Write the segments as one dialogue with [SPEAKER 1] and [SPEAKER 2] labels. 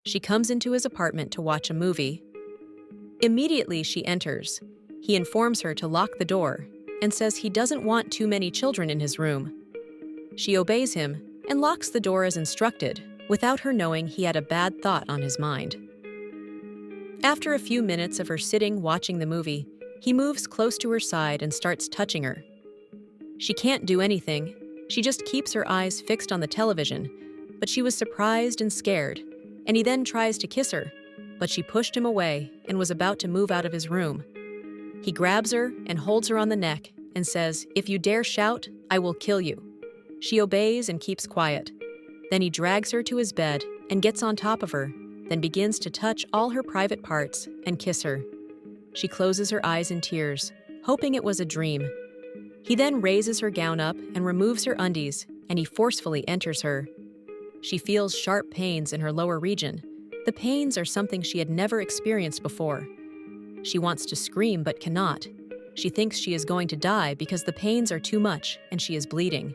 [SPEAKER 1] She comes into his apartment to watch a movie. Immediately she enters. He informs her to lock the door and says he doesn't want too many children in his room. She obeys him and locks the door as instructed, without her knowing he had a bad thought on his mind. After a few minutes of her sitting watching the movie, he moves close to her side and starts touching her. She can't do anything. She just keeps her eyes fixed on the television, but she was surprised and scared, and he then tries to kiss her, but she pushed him away and was about to move out of his room. He grabs her and holds her on the neck and says, "If you dare shout, I will kill you." She obeys and keeps quiet. Then he drags her to his bed and gets on top of her, then begins to touch all her private parts and kiss her. She closes her eyes in tears, hoping it was a dream. He then raises her gown up and removes her undies, and he forcefully enters her. She feels sharp pains in her lower region. The pains are something she had never experienced before. She wants to scream but cannot. She thinks she is going to die because the pains are too much and she is bleeding.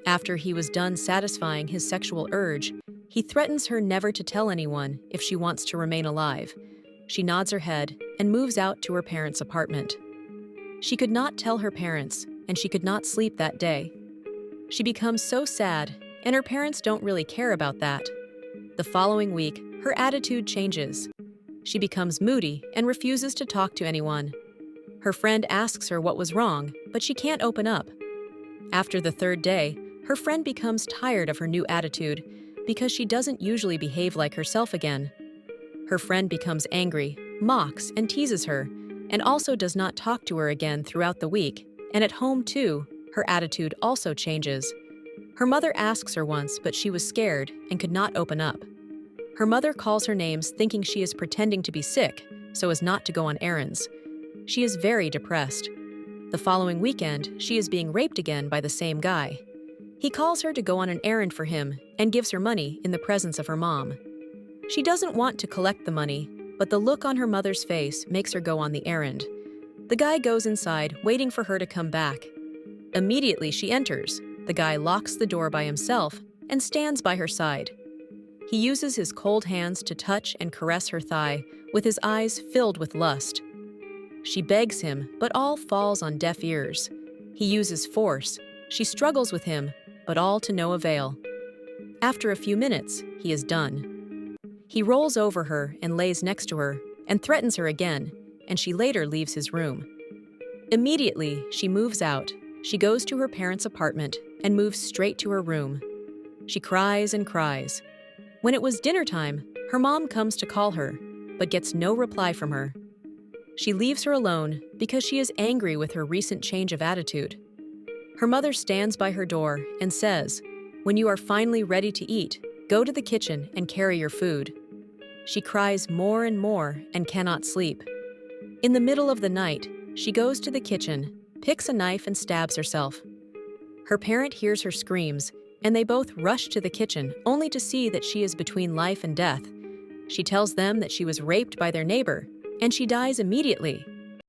[SPEAKER 1] After he was done satisfying his sexual urge, he threatens her never to tell anyone if she wants to remain alive. She nods her head and moves out to her parents' apartment. She could not tell her parents, and she could not sleep that day. She becomes so sad, and her parents don't really care about that. The following week, her attitude changes. She becomes moody and refuses to talk to anyone. Her friend asks her what was wrong, but she can't open up. After the third day, her friend becomes tired of her new attitude because she doesn't usually behave like herself again. Her friend becomes angry, mocks, and teases her, and also does not talk to her again throughout the week, and at home too, her attitude also changes. Her mother asks her once, but she was scared and could not open up. Her mother calls her names thinking she is pretending to be sick, so as not to go on errands. She is very depressed. The following weekend, she is being raped again by the same guy. He calls her to go on an errand for him and gives her money in the presence of her mom. She doesn't want to collect the money, but the look on her mother's face makes her go on the errand. The guy goes inside, waiting for her to come back. Immediately she enters. The guy locks the door by himself and stands by her side. He uses his cold hands to touch and caress her thigh, with his eyes filled with lust. She begs him, but all falls on deaf ears. He uses force. She struggles with him, but all to no avail. After a few minutes, he is done. He rolls over her and lays next to her and threatens her again, and she later leaves his room. Immediately, she moves out. She goes to her parents' apartment and moves straight to her room. She cries and cries. When it was dinner time, her mom comes to call her, but gets no reply from her. She leaves her alone because she is angry with her recent change of attitude. Her mother stands by her door and says, "When you are finally ready to eat, go to the kitchen and carry your food." She cries more and more and cannot sleep. In the middle of the night, she goes to the kitchen, picks a knife and stabs herself. Her parent hears her screams, and they both rush to the kitchen only to see that she is between life and death. She tells them that she was raped by their neighbor, and she dies immediately.